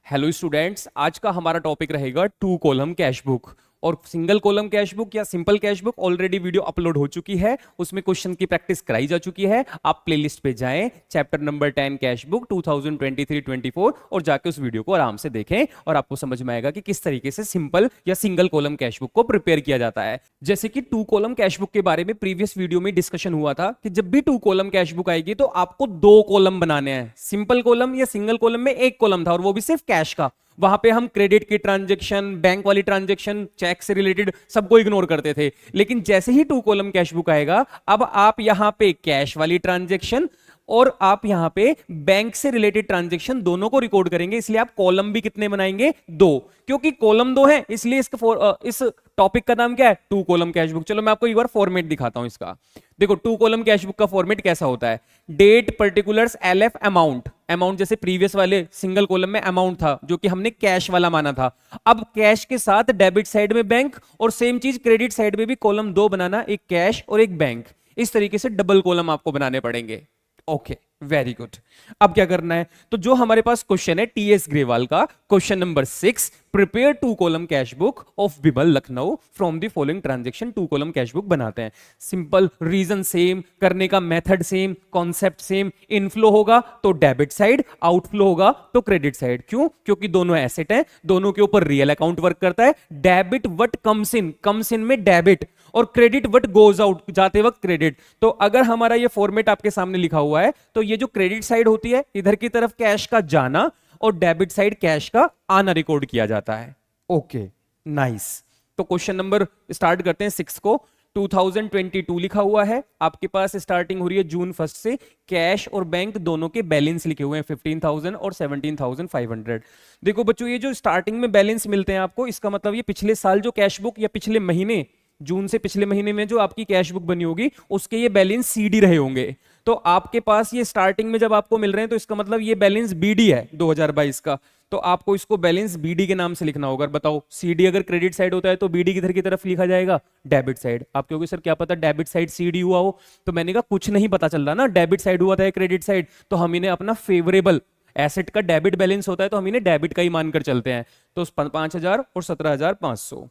Hello students, आज का हमारा टॉपिक रहेगा टू कॉलम कैश बुक। और सिंगल कॉलम कैश बुक या simple cash book already video upload हो चुकी है, उसमें क्वेश्चन की प्रैक्टिस कराई जा चुकी है। आप प्लेलिस्ट पे जाएं, चैप्टर नंबर 10 कैश बुक 2023-24 और जाके उस वीडियो को आराम से देखें और आपको समझ में आएगा कि किस तरीके से सिंपल या सिंगल कॉलम कैश बुक को प्रिपेयर किया जाता है। जैसे कि टू कॉलम कैश बुक के बारे में प्रीवियस वीडियो में डिस्कशन हुआ था कि जब भी टू कॉलम कैश बुक आएगी तो आपको दो कॉलम बनाने हैं। सिंपल कॉलम या सिंगल कॉलम में एक कॉलम था और वो भी सिर्फ कैश का। वहां पे हम क्रेडिट की ट्रांजैक्शन, बैंक वाली ट्रांजैक्शन, चेक से रिलेटेड सबको इग्नोर करते थे। लेकिन जैसे ही टू कॉलम कैश बुक आएगा, अब आप यहां पे कैश वाली ट्रांजैक्शन और आप यहां पे बैंक से रिलेटेड ट्रांजैक्शन दोनों को रिकॉर्ड करेंगे। इसलिए आप कॉलम भी कितने बनाएंगे? दो। क्योंकि कॉलम दो है इसलिए इस टॉपिक का नाम क्या है? Two column cash book. चलो मैं आपको एक बार फॉर्मेट दिखाता हूं इसका। देखो टू कॉलम कैश बुक का फॉर्मेट कैसा होता है। Date, particulars, LF, amount. Amount जैसे प्रीवियस वाले सिंगल कॉलम में अमाउंट था जो कि हमने कैश वाला माना था। अब कैश के साथ डेबिट साइड में बैंक और सेम चीज क्रेडिट साइड में भी कॉलम दो बनाना, एक कैश और एक बैंक। इस तरीके से डबल कॉलम आपको बनाने पड़ेंगे। Okay, very good. अब क्या करना है, तो जो हमारे पास क्वेश्चन है टीएस ग्रेवाल का question number 6, prepare two column cash book of Bimal Lucknow from the following transaction. Two column cash book बनाते हैं। सिंपल, रीजन सेम, करने का method same, concept same. Inflow होगा तो डेबिट साइड, आउटफ्लो होगा तो क्रेडिट साइड। क्यों? क्योंकि दोनों एसेट हैं, दोनों के ऊपर रियल अकाउंट वर्क करता है। डेबिट वट कम्स इन में डेबिट और क्रेडिट वट गोज आउट, जाते वक्त क्रेडिट। तो अगर हमारा ये फॉर्मेट आपके सामने लिखा हुआ है तो ये जो क्रेडिट साइड होती है इधर की तरफ कैश का जाना और डेबिट साइड कैश का आना रिकॉर्ड किया जाता है। Okay, nice. तो क्वेश्चन नंबर स्टार्ट करते हैं 6 को। 2022 लिखा हुआ है, आपके पास स्टार्टिंग हो रही है जून 1 से। कैश और बैंक दोनों के बैलेंस लिखे हुए हैं 15,000 और 17,500। देखो बच्चों, ये जो स्टार्टिंग में बैलेंस मिलते हैं आपको, इसका मतलब ये पिछले साल जो कैश बुक या पिछले महीने, जून से पिछले महीने में जो आपकी कैश बुक बनी होगी उसके ये बैलेंस सीडी रहे होंगे। तो आपके पास ये स्टार्टिंग में जब आपको मिल रहे हैं तो इसका मतलब ये बैलेंस बीडी है 2022 का। तो आपको इसको बैलेंस बीडी के नाम से लिखना होगा। बताओ, सीडी अगर क्रेडिट साइड होता है तो बीडी किधर की तरफ लिखा जाएगा? Debit side. आप कहोगे सर क्या पता डेबिट साइड सीडी हुआ हो, तो मैंने कहा कुछ नहीं पता चल रहा ना, डेबिट साइड हुआ था या क्रेडिट साइड। तो हम इन्हें अपना फेवरेबल एसेट का डेबिट बैलेंस होता है तो हम इन्हें डेबिट का ही मानकर चलते हैं। तो 5,000 और 17,500।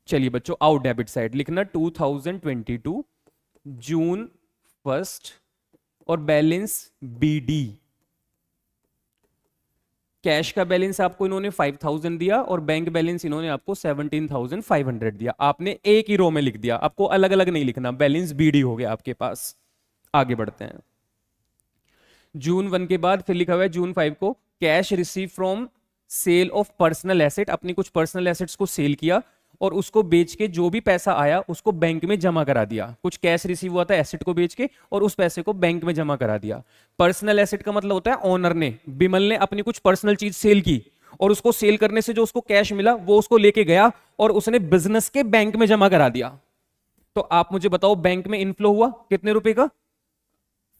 चलिए बच्चों, आओ डेबिट साइड लिखना 2022 जून 1 और बैलेंस बीडी। कैश का बैलेंस आपको इन्होंने 5,000 दिया और बैंक बैलेंस इन्होंने आपको 17,500 दिया। आपने एक ही रो में लिख दिया, आपको अलग अलग नहीं लिखना। बैलेंस बीडी हो गया आपके पास। आगे बढ़ते हैं। जून 1 के बाद फिर लिखा हुआ है जून 5 को, cash receive from sale of personal asset. अपनी कुछ पर्सनल एसेट्स को सेल किया और उसको बेच के जो भी पैसा आया उसको बैंक में जमा करा दिया। कुछ कैश रिसीव हुआ था एसेट को बेच के और उस पैसे को बैंक में जमा करा दिया। पर्सनल एसेट का मतलब होता है ओनर ने, बिमल ने अपनी कुछ पर्सनल चीज सेल की और उसको सेल करने से जो उसको कैश मिला वो उसको लेके गया और उसने बिजनेस के बैंक में जमा करा दिया। तो आप मुझे बताओ, बैंक में इनफ्लो हुआ कितने रुपए का?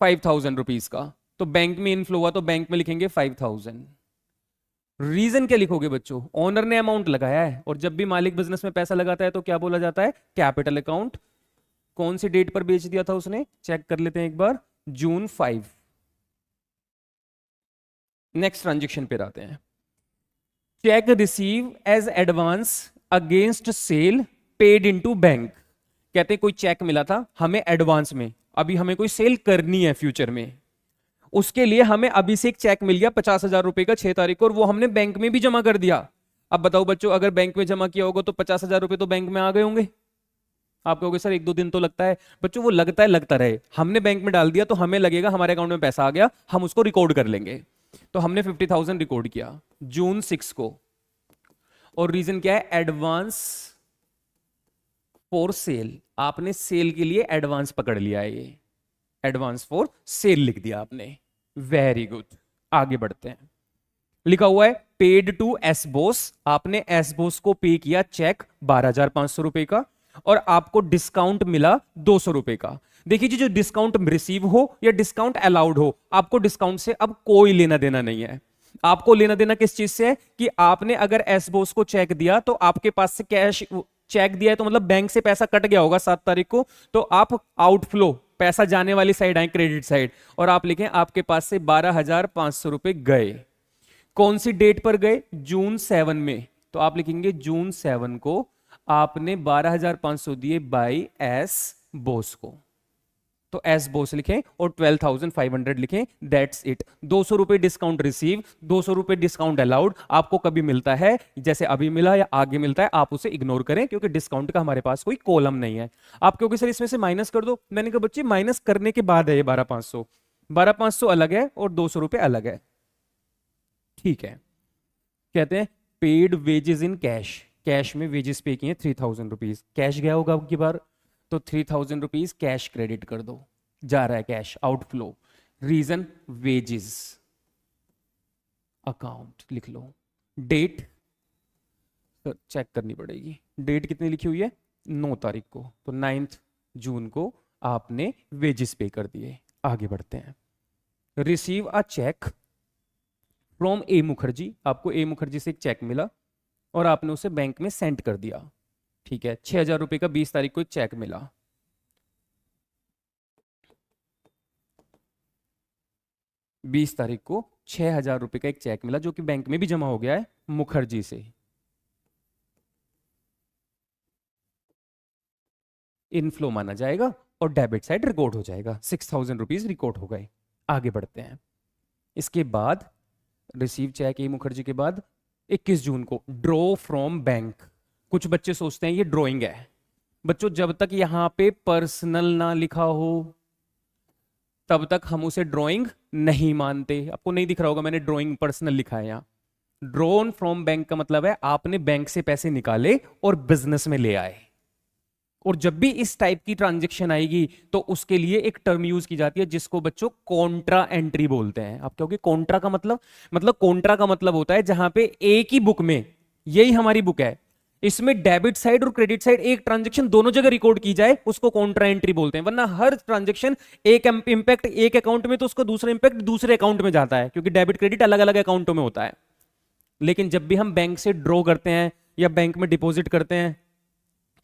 5,000 रुपीज का। तो बैंक में इनफ्लो हुआ तो बैंक में लिखेंगे 5,000। रीजन क्या लिखोगे बच्चों? ओनर ने अमाउंट लगाया है और जब भी मालिक बिजनेस में पैसा लगाता है तो क्या बोला जाता है? Capital account. कौन सी डेट पर बेच दिया था उसने? चेक कर लेते हैं एक बार, जून 5। नेक्स्ट ट्रांजेक्शन पे आते हैं। Cheque receive as advance against sale paid into bank. कहते हैं कोई चेक मिला था हमें एडवांस में, अभी हमें कोई सेल करनी है फ्यूचर में, उसके लिए हमें अभी से एक चेक मिल गया 50,000 रुपए का 6 तारीख को और वो हमने बैंक में भी जमा कर दिया। अब बताओ बच्चों, अगर बैंक में जमा किया होगा तो 50,000 रुपए तो बैंक में आ गए होंगे। आप कहोगे सर 1-2 दिन तो लगता है। बच्चों वो लगता है, लगता रहे। हमने बैंक में डाल दिया तो हमें लगेगा हमारे अकाउंट में पैसा आ गया, हम उसको रिकॉर्ड कर लेंगे। तो हमने 50,000 रिकॉर्ड किया जून 6 को। और रीजन क्या है? Advance for sale. आपने सेल के लिए एडवांस पकड़ लिया है, ये एडवांस फॉर सेल लिख दिया आपने। Very good. आगे बढ़ते हैं। लिखा हुआ है पेड टू एस बॉस। आपने एस बॉस को पे किया चेक 12,500 रुपए का और आपको डिस्काउंट मिला 200 रुपए का। देखिए जी, जो डिस्काउंट रिसीव हो या डिस्काउंट अलाउड हो, आपको डिस्काउंट से अब कोई लेना देना नहीं है। आपको लेना देना किस चीज से है कि आपने अगर एस बॉस को चेक दिया तो आपके पास से कैश चेक दिया है तो मतलब बैंक से पैसा कट गया होगा 7 तारीख को, तो आप आउटफ्लो पैसा जाने वाली साइड आए क्रेडिट साइड और आप लिखें आपके पास से 12,500 रुपए गए। कौन सी डेट पर गए? जून 7 में। तो आप लिखेंगे जून 7 को आपने 12,500 दिए बाई एस बोस को, तो एस बोस लिखें और 12,500 लिखें, दैट्स इट। 200 रुपए डिस्काउंट रिसीव, 200 रुपए डिस्काउंट अलाउड। आपको कभी मिलता है, जैसे अभी मिला या आगे मिलता है, आप उसे इग्नोर करें क्योंकि डिस्काउंट का हमारे पास कोई कॉलम नहीं है। आप क्योंकि सर इसमें से माइनस कर दो, मैंने कहा बच्चे माइनस करने के बाद है ये 12,500 अलग है और 200 रुपए अलग है, ठीक है। कहते हैं paid wages in cash, cash में वेजेस पे किए 3,000 रुपीज, कैश गया होगा अब की बार, तो 3,000 रुपीज कैश क्रेडिट कर दो, जा रहा है cash outflow. Reason wages, account लिख लो। डेट चेक करनी पड़ेगी, डेट कितनी लिखी हुई है? 9 तारीख को, तो 9 जून को आपने वेजेस पे कर दिए। आगे बढ़ते हैं। रिसीव अ चेक फ्रॉम ए मुखर्जी, आपको ए मुखर्जी से एक चेक मिला और आपने उसे बैंक में सेंड कर दिया, ठीक है। 6,000 रुपए का 20 तारीख को एक चेक मिला। बीस तारीख को 6,000 रुपए का एक चेक मिला जो कि बैंक में भी जमा हो गया है मुखर्जी से। इनफ्लो माना जाएगा और डेबिट साइड रिकॉर्ड हो जाएगा, 6,000 रुपीज रिकॉर्ड हो गए। आगे बढ़ते हैं। इसके बाद रिसीव चेक ए मुखर्जी के बाद 21 जून को ड्रॉ फ्रॉम बैंक। कुछ बच्चे सोचते हैं ये ड्रॉइंग है। बच्चों जब तक यहां पे पर्सनल ना लिखा हो तब तक हम उसे ड्राइंग नहीं मानते। आपको नहीं दिख रहा होगा मैंने ड्राइंग पर्सनल लिखा है यहाँ। ड्रॉन फ्रॉम बैंक का मतलब है आपने बैंक से पैसे निकाले और बिजनेस में ले आए। और जब भी इस टाइप की ट्रांजैक्शन आएगी तो उसके लिए एक टर्म यूज की जाती है जिसको बच्चों कॉन्ट्रा एंट्री बोलते हैं। आप कहोगे कॉन्ट्रा का मतलब कॉन्ट्रा का मतलब होता है जहां पे एक ही बुक में, यही हमारी बुक है, इसमें डेबिट साइड और क्रेडिट साइड एक ट्रांजैक्शन दोनों जगह रिकॉर्ड की जाए उसको कॉन्ट्रा एंट्री बोलते हैं। वरना हर ट्रांजैक्शन एक इंपैक्ट एक अकाउंट में तो उसका दूसरा इंपैक्ट दूसरे अकाउंट में जाता है क्योंकि डेबिट क्रेडिट अलग अलग अकाउंटों में होता है। लेकिन जब भी हम बैंक से ड्रॉ करते हैं या बैंक में डिपॉजिट करते हैं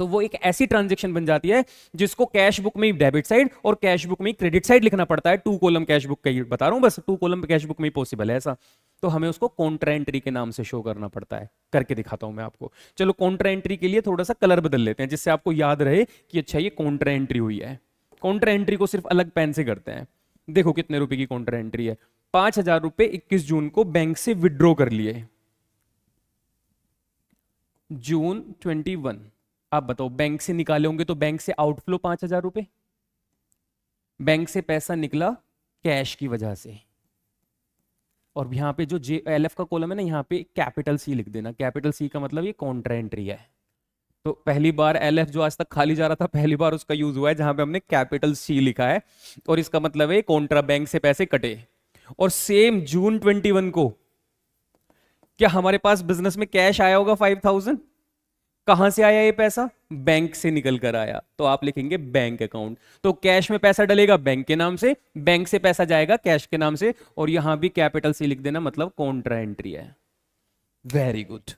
तो वो एक ऐसी ट्रांजैक्शन बन जाती है जिसको कैश बुक में ही डेबिट साइड और कैश बुक में ही क्रेडिट साइड लिखना पड़ता है। 2 कॉलम कैश बुक का ही बता रहा हूं, बस 2 कॉलम कैश बुक में ही पॉसिबल है ऐसा। तो हमें उसको कॉन्ट्रा एंट्री के नाम से शो करना पड़ता है। करके दिखाता हूं मैं आपको। चलो कॉन्ट्रा एंट्री के लिए थोड़ा सा कलर बदल लेते हैं जिससे आपको याद रहे कि अच्छा ये कॉन्ट्रा एंट्री हुई है। कॉन्ट्रा एंट्री को सिर्फ अलग पेन से करते हैं। देखो कितने रुपए की कॉन्ट्रा एंट्री है। 5,000 रुपए 21 जून को बैंक से विड्रॉ कर लिए। जून 21 आप बताओ बैंक से निकाले होंगे तो बैंक से आउटफ्लो 5,000 रुपए, बैंक से पैसा निकला कैश की वजह से। और यहां पे जो JLF का कॉलम है ना यहां पे कैपिटल C लिख देना। कैपिटल C का मतलब ये कॉन्ट्रा एंट्री है। तो पहली बार LF जो आज तक खाली जा रहा था पहली बार उसका यूज हुआ है जहां पे हमने कैपिटल C लिखा है और इसका मतलब है कॉन्ट्रा बैंक से पैसे कटे। और सेम जून 21 को क्या हमारे पास बिजनेस में कैश आया होगा 5,000? कहां से आया ये पैसा? बैंक से निकल कर आया, तो आप लिखेंगे बैंक अकाउंट। तो कैश में पैसा डलेगा बैंक के नाम से, बैंक से पैसा जाएगा कैश के नाम से, और यहां भी कैपिटल C लिख देना मतलब कॉन्ट्रा एंट्री है। वेरी गुड,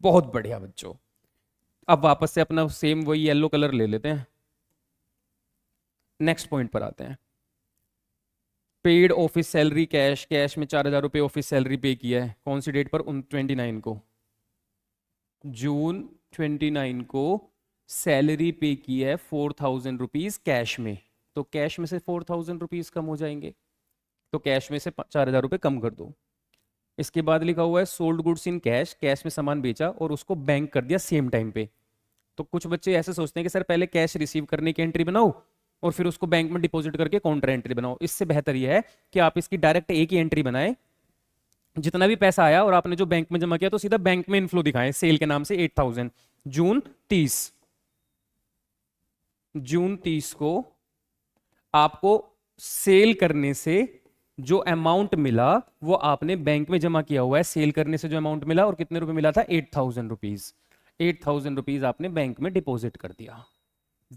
बहुत बढ़िया बच्चों। अब वापस से अपना सेम वही येलो कलर ले लेते हैं। नेक्स्ट पॉइंट पर आते हैं। Paid office salary cash, cash में 4,000 रुपए ऑफिस सैलरी पे किया है। कौन सी डेट पर? 29 को, जून 29 को सैलरी पे की है 4,000 रुपीज कैश में। तो कैश में से 4,000 रुपीज कम हो जाएंगे, तो कैश में से 4,000 रुपए कम कर दो। इसके बाद लिखा हुआ है sold goods in cash, cash में सामान बेचा और उसको बैंक कर दिया सेम टाइम पे। तो कुछ बच्चे ऐसे सोचते हैं कि सर पहले कैश रिसीव करने की एंट्री बनाओ और फिर उसको बैंक में डिपॉजिट करके काउंटर एंट्री बनाओ। इससे बेहतर यह है कि आप इसकी डायरेक्ट एक ही एंट्री बनाए, जितना भी पैसा आया और आपने जो बैंक में जमा किया तो सीधा बैंक में इनफ्लो दिखाएं सेल के नाम से 8,000। जून 30 को आपको सेल करने से जो अमाउंट मिला वो आपने बैंक में जमा किया हुआ है। सेल करने से जो अमाउंट मिला और कितने रुपए मिला था? 8,000 रुपीज। 8,000 रुपीज आपने बैंक में डिपॉजिट कर दिया।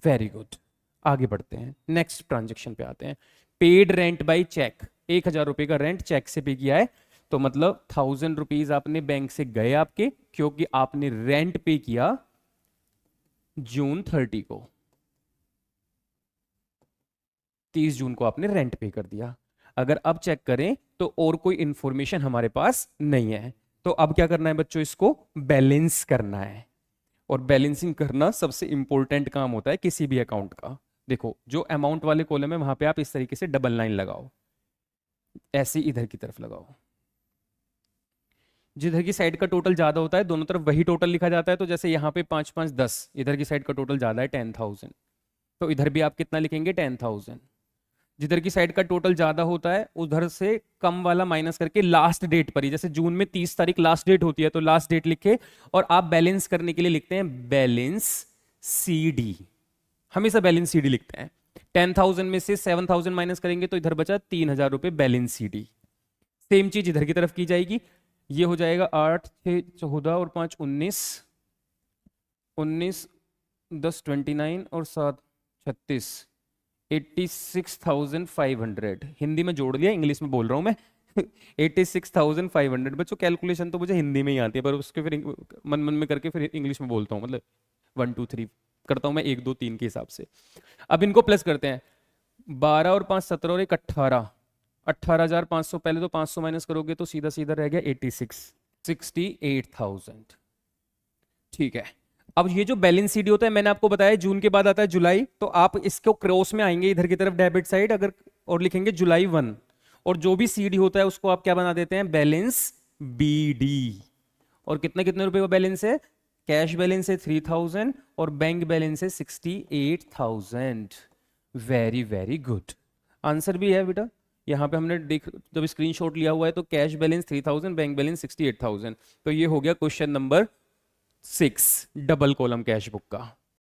वेरी गुड, आगे बढ़ते हैं। नेक्स्ट ट्रांजेक्शन पे आते हैं। पेड रेंट बाय चेक, 1,000 रुपए का रेंट चेक से पे किया है, तो मतलब 1,000 रुपीज आपने बैंक से गए आपके, क्योंकि आपने रेंट पे किया जून 30 को, 30 जून को आपने रेंट पे कर दिया। अगर अब चेक करें तो और कोई इंफॉर्मेशन हमारे पास नहीं है। तो अब क्या करना है बच्चों, इसको बैलेंस करना है। और बैलेंसिंग करना सबसे इंपॉर्टेंट काम होता है किसी भी अकाउंट का। देखो जो अमाउंट वाले कॉलम है वहां पे आप इस तरीके से डबल लाइन लगाओ, ऐसे इधर की तरफ लगाओ। जिधर की साइड का टोटल ज्यादा होता है दोनों तरफ वही टोटल लिखा जाता है। तो जैसे यहाँ पे 5 5 10, इधर की साइड का टोटल ज्यादा है 10,000, तो इधर भी आप कितना लिखेंगे 10,000। जिधर की साइड का टोटल ज्यादा होता है उधर से कम वाला माइनस करके लास्ट डेट पर ही, जैसे जून में 30 तारीख लास्ट डेट होती है तो लास्ट डेट लिखे, और आप बैलेंस करने के लिए लिखते हैं बैलेंस सीडी। हमेशा बैलेंस सीडी लिखते हैं। 10,000 में से 7,000 माइनस करेंगे तो इधर बचा 3,000 रुपए बैलेंस सीडी। सेम चीज इधर की तरफ की जाएगी। ये हो जाएगा 8 6 14 और 5 19, 19 10 29 और 7 36, 86,500। हिंदी में जोड़ दिया, इंग्लिश में बोल रहा हूं मैं। 86,500। बच्चों कैलकुलेशन तो मुझे हिंदी में ही आती है, पर उसके फिर मन मन में करके फिर इंग्लिश में बोलता हूँ, मतलब 1 2 3 करता हूँ मैं, 1 2 3 के हिसाब से। अब इनको प्लस करते हैं। 12 और 5 17 और 1 18, 18,500। पहले तो 500 माइनस करोगे तो सीधा सीधा रह गया 68,000। ठीक है। अब ये जो बैलेंस सीडी होता है मैंने आपको बताया जून के बाद आता है जुलाई, तो आप इसको क्रॉस में आएंगे इधर की तरफ डेबिट साइड अगर, और लिखेंगे जुलाई 1, और जो भी सीडी होता है उसको आप क्या बना देते हैं बैलेंस बीडी। और कितने कितने रुपए का बैलेंस है, कैश बैलेंस है 3,000 और बैंक बैलेंस है 68,000। वेरी वेरी गुड, आंसर भी है बेटा। यहाँ पे हमने देख जब स्क्रीनशॉट लिया हुआ है तो कैश बैलेंस 3,000, बैंक बैलेंस 68,000। तो ये हो गया question number 6 double column cash book का।